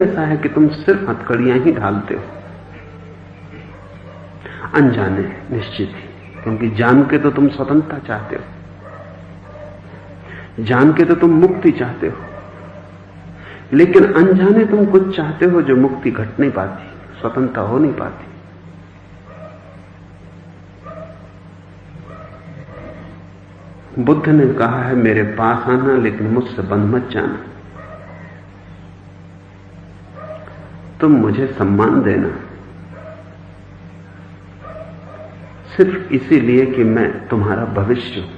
ऐसा है कि तुम सिर्फ हथकड़ियां ही ढालते हो, अनजाने निश्चित ही, क्योंकि जान के तो तुम स्वतंत्रता चाहते हो, जान के तो तुम मुक्ति चाहते हो, लेकिन अनजाने तुम कुछ चाहते हो जो मुक्ति घट नहीं पाती, स्वतंत्रता हो नहीं पाती। बुद्ध ने कहा है मेरे पास आना लेकिन मुझसे बंध मत जाना, तुम मुझे सम्मान देना सिर्फ इसीलिए कि मैं तुम्हारा भविष्य हूं,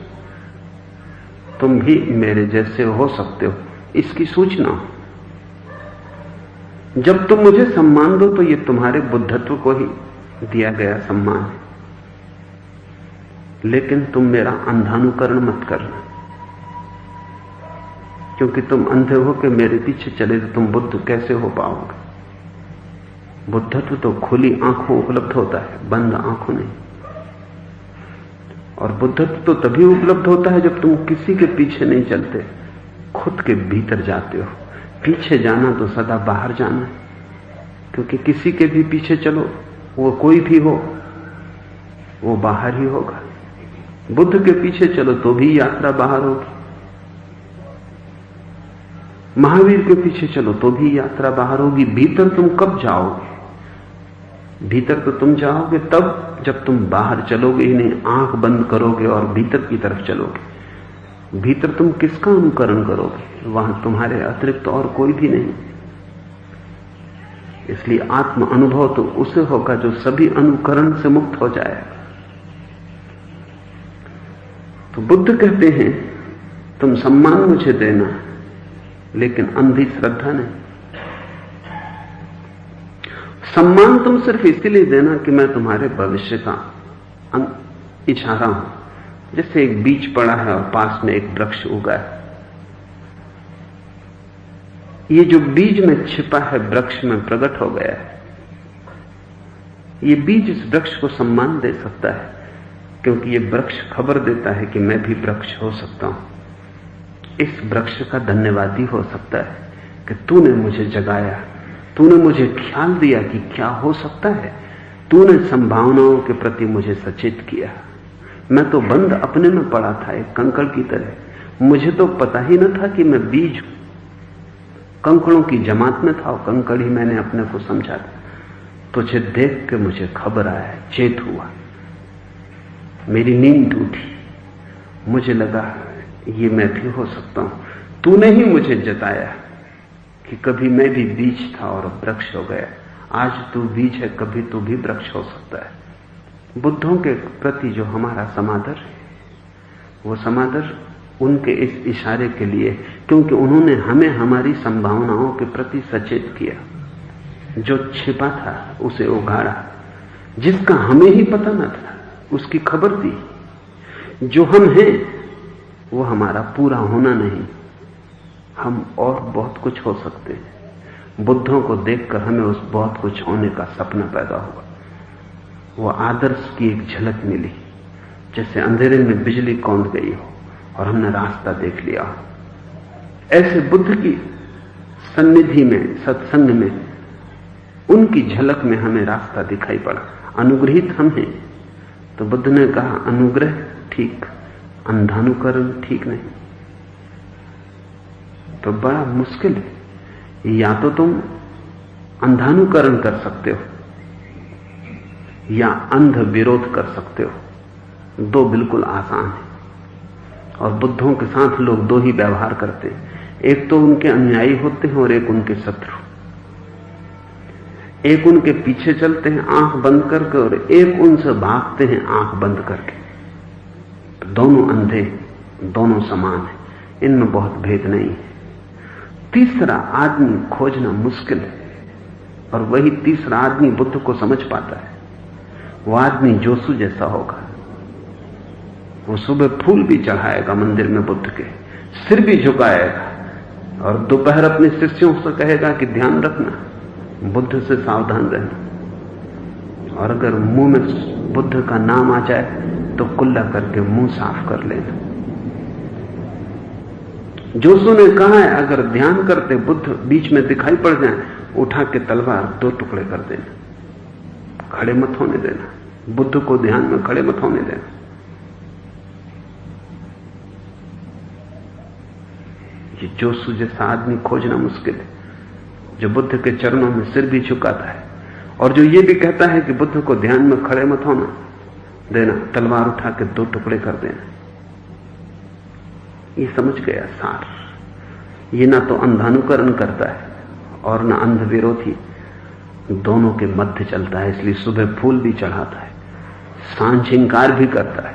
तुम भी मेरे जैसे हो सकते हो, इसकी सूचना हो। जब तुम मुझे सम्मान दो तो ये तुम्हारे बुद्धत्व को ही दिया गया सम्मान है, लेकिन तुम मेरा अंधानुकरण मत करना, क्योंकि तुम अंधे हो के मेरे पीछे चले तो तुम बुद्ध कैसे हो पाओगे। बुद्धत्व तो खुली आंखों उपलब्ध होता है, बंद आंखों नहीं। और बुद्धत्व तो तभी उपलब्ध होता है जब तुम किसी के पीछे नहीं चलते, खुद के भीतर जाते हो। पीछे जाना तो सदा बाहर जाना है, क्योंकि किसी के भी पीछे चलो, वो कोई भी हो, वो बाहर ही होगा। बुद्ध के पीछे चलो तो भी यात्रा बाहर होगी, महावीर के पीछे चलो तो भी यात्रा बाहर होगी। भीतर तुम कब जाओगे? भीतर तो तुम जाओगे तब जब तुम बाहर चलोगे ही नहीं, आंख बंद करोगे और भीतर की तरफ चलोगे। भीतर तुम किसका अनुकरण करोगे? वहां तुम्हारे अतिरिक्त और कोई भी नहीं। इसलिए आत्म अनुभव तो उसे होगा जो सभी अनुकरण से मुक्त हो जाएगा। तो बुद्ध कहते हैं तुम सम्मान मुझे देना, लेकिन अंधी श्रद्धा नहीं। सम्मान तुम सिर्फ इसलिए देना कि मैं तुम्हारे भविष्य का इशारा हूं। जैसे एक बीज पड़ा है और पास में एक वृक्ष उगा है, ये जो बीज में छिपा है वृक्ष में प्रकट हो गया है। ये बीज इस वृक्ष को सम्मान दे सकता है, क्योंकि ये वृक्ष खबर देता है कि मैं भी वृक्ष हो सकता हूं। इस वृक्ष का धन्यवादी हो सकता है कि तूने मुझे जगाया, तूने मुझे ख्याल दिया कि क्या हो सकता है, तूने संभावनाओं के प्रति मुझे सचेत किया। मैं तो बंद अपने में पड़ा था, एक कंकड़ की तरह। मुझे तो पता ही न था कि मैं बीज हूं, कंकड़ों की जमात में था और कंकड़ ही मैंने अपने को समझा था। तुझे देख के मुझे खबर आया, चेत हुआ, मेरी नींद टूटी, मुझे लगा ये मैं भी हो सकता हूं। तूने ही मुझे जताया कि कभी मैं भी बीज था और वृक्ष हो गया। आज तू बीज है, कभी तू भी वृक्ष हो सकता है। बुद्धों के प्रति जो हमारा समादर है, वो समादर उनके इस इशारे के लिए, क्योंकि उन्होंने हमें हमारी संभावनाओं के प्रति सचेत किया। जो छिपा था उसे उगाड़ा, जिसका हमें ही पता न था उसकी खबर दी। जो हम हैं वो हमारा पूरा होना नहीं, हम और बहुत कुछ हो सकते हैं। बुद्धों को देखकर हमें उस बहुत कुछ होने का सपना पैदा हुआ। वो आदर्श की एक झलक मिली, जैसे अंधेरे में बिजली कौंध गई हो और हमने रास्ता देख लिया हो। ऐसे बुद्ध की सन्निधि में, सत्संग में, उनकी झलक में हमें रास्ता दिखाई पड़ा। अनुग्रहित हम हैं। तो बुद्ध ने कहा अनुग्रह ठीक, अंधानुकरण ठीक नहीं। तो बड़ा मुश्किल है। या तो तुम अंधानुकरण कर सकते हो या अंध विरोध कर सकते हो। दो बिल्कुल आसान है। और बुद्धों के साथ लोग दो ही व्यवहार करते हैं, एक तो उनके अनुयायी होते हैं और एक उनके शत्रु। एक उनके पीछे चलते हैं आंख बंद करके और एक उनसे भागते हैं आंख बंद करके। दोनों अंधे, दोनों समान है, इनमें बहुत भेद नहीं है। तीसरा आदमी खोजना मुश्किल है, और वही तीसरा आदमी बुद्ध को समझ पाता है। वो आदमी जोशु जैसा होगा। वो सुबह फूल भी चढ़ाएगा मंदिर में बुद्ध के, सिर भी झुकाएगा, और दोपहर अपने शिष्यों से कहेगा कि ध्यान रखना, बुद्ध से सावधान रहना, और अगर मुंह में बुद्ध का नाम आ जाए तो कुल्ला करके मुंह साफ कर लेना। जोशु ने कहा है अगर ध्यान करते बुद्ध बीच में दिखाई पड़ जाए उठा के तलवार 2 टुकड़े कर देना, खड़े मत होने देना, बुद्ध को ध्यान में खड़े मत होने देना। ये जोशु जैसा आदमी खोजना मुश्किल है, जो बुद्ध के चरणों में सिर भी झुकाता है और जो ये भी कहता है कि बुद्ध को ध्यान में खड़े मत होना देना, तलवार उठा के 2 टुकड़े कर देना। ये समझ गया सार। ये ना तो अंधानुकरण करता है और ना अंध विरोधी, दोनों के मध्य चलता है। इसलिए सुबह फूल भी चढ़ाता है, सांझ इंकार भी करता है,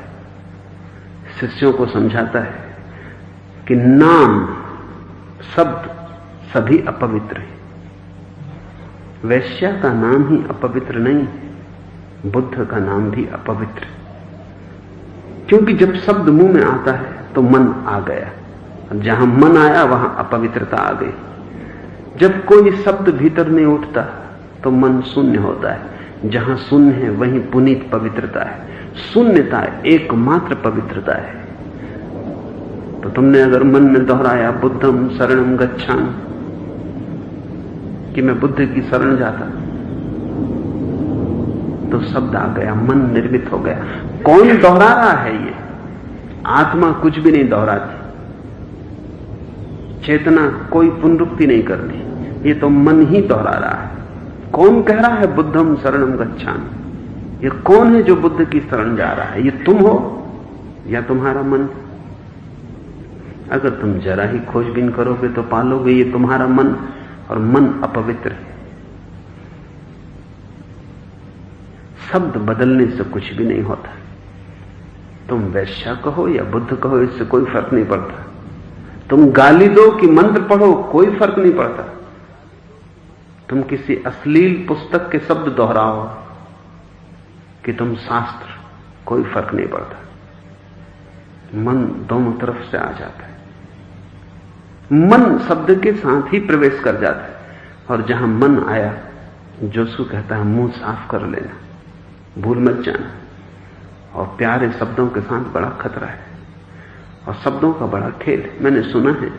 शिष्यों को समझाता है कि नाम शब्द सभी अपवित्र है। वैश्या का नाम ही अपवित्र नहीं है, बुद्ध का नाम भी अपवित्र है। क्योंकि जब शब्द मुंह में आता है तो मन आ गया, जहां मन आया वहां अपवित्रता आ गई। जब कोई शब्द भीतर नहीं उठता तो मन शून्य होता है, जहां शून्य है वहीं पुनीत पवित्रता है। शून्यता एकमात्र पवित्रता है। तो तुमने अगर मन में दोहराया बुद्धम शरणम गच्छामि, कि मैं बुद्ध की शरण जाता, तो शब्द आ गया, मन निर्मित हो गया। कौन दोहरा रहा है? ये आत्मा कुछ भी नहीं दोहराती, चेतना कोई पुनरुक्ति नहीं करती, ये तो मन ही दोहरा रहा है। कौन कह रहा है बुद्धम शरणम गच्छामि? ये कौन है जो बुद्ध की शरण जा रहा है? ये तुम हो या तुम्हारा मन? अगर तुम जरा ही खोजबीन करोगे तो पालोगे ये तुम्हारा मन, और मन अपवित्र है। शब्द बदलने से कुछ भी नहीं होता। तुम वैश्या कहो या बुद्ध कहो, इससे कोई फर्क नहीं पड़ता। तुम गाली दो कि मंत्र पढ़ो, कोई फर्क नहीं पड़ता। तुम किसी अश्लील पुस्तक के शब्द दोहराओ कि तुम शास्त्र, कोई फर्क नहीं पड़ता। मन दोनों तरफ से आ जाता है। मन शब्द के साथ ही प्रवेश कर जाता है, और जहां मन आया, जोशु कहता है मुंह साफ कर लेना, भूल मत जाना। और प्यारे शब्दों के साथ बड़ा खतरा है, और शब्दों का बड़ा खेल है। मैंने सुना है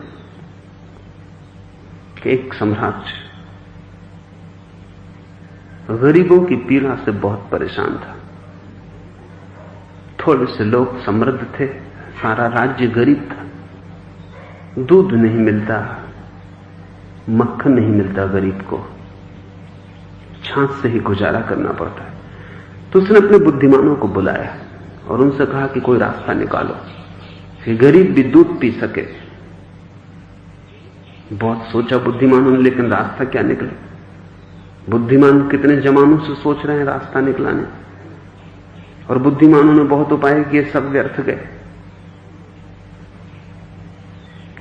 कि एक सम्राट गरीबों की पीड़ा से बहुत परेशान था। थोड़े से लोग समृद्ध थे, सारा राज्य गरीब था। दूध नहीं मिलता, मक्खन नहीं मिलता गरीब को, छाछ से ही गुजारा करना पड़ता है। तो उसने अपने बुद्धिमानों को बुलाया और उनसे कहा कि कोई रास्ता निकालो कि गरीब भी दूध पी सके। बहुत सोचा बुद्धिमानों ने, लेकिन रास्ता क्या निकले? बुद्धिमान कितने जमानों से सोच रहे हैं रास्ता निकलाने, और बुद्धिमानों ने बहुत उपाय किए, सब व्यर्थ गए।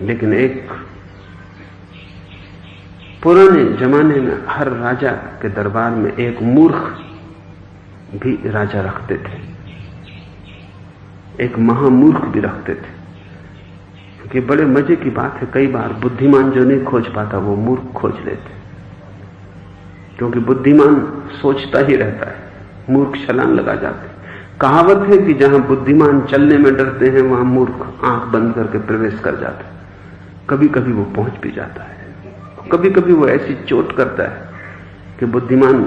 लेकिन एक पुराने जमाने में हर राजा के दरबार में एक मूर्ख भी राजा रखते थे, एक महामूर्ख भी रखते थे। क्योंकि बड़े मजे की बात है, कई बार बुद्धिमान जो नहीं खोज पाता वो मूर्ख खोज लेते। क्योंकि बुद्धिमान सोचता ही रहता है, मूर्ख छलांग लगा जाते। कहावत है कि जहां बुद्धिमान चलने में डरते हैं वहां मूर्ख आंख बंद करके प्रवेश कर जाता है। कभी कभी वो पहुंच भी जाता है, कभी कभी वो ऐसी चोट करता है कि बुद्धिमान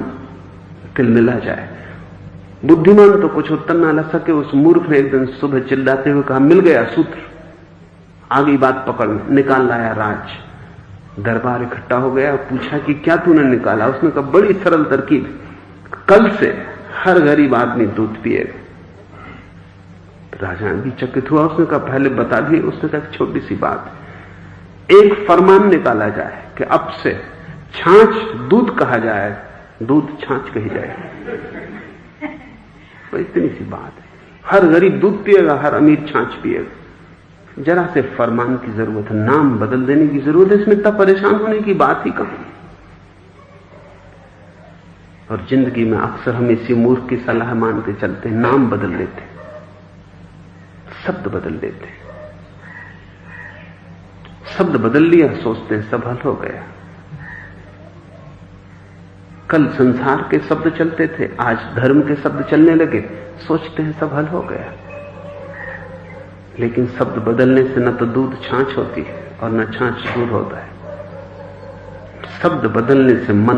तिलमिला जाए। बुद्धिमान तो कुछ उत्तर ना ला सके, उस मूर्ख ने एक दिन सुबह चिल्लाते हुए कहा, मिल गया सूत्र, आ गई बात पकड़ में, निकाल लाया राज। दरबार इकट्ठा हो गया, पूछा कि क्या तूने निकाला? उसने कहा, बड़ी सरल तरकीब, कल से हर गरीब आदमी दूध पिएगा। राजा भी चकित हुआ, उसने कहा पहले बता दिए। उसने कहा छोटी सी बात, एक फरमान निकाला जाए कि अब से छाछ दूध कहा जाए, दूध छाछ कही जाए। तो इतनी सी बात है, हर गरीब दूध पिएगा, हर अमीर छाछ पिएगा। जरा से फरमान की जरूरत है, नाम बदल देने की जरूरत है, इसमें इतना परेशान होने की बात ही कहां। और जिंदगी में अक्सर हम इसी मूर्ख की सलाह मान के चलते हैं, नाम बदल लेते, शब्द बदल देते। शब्द बदल लिया, सोचते हैं सब हल हो गया। कल संसार के शब्द चलते थे, आज धर्म के शब्द चलने लगे, सोचते हैं सब हल हो गया। लेकिन शब्द बदलने से न तो दूध छाछ होती है और न छाछ दूध होता है। शब्द बदलने से मन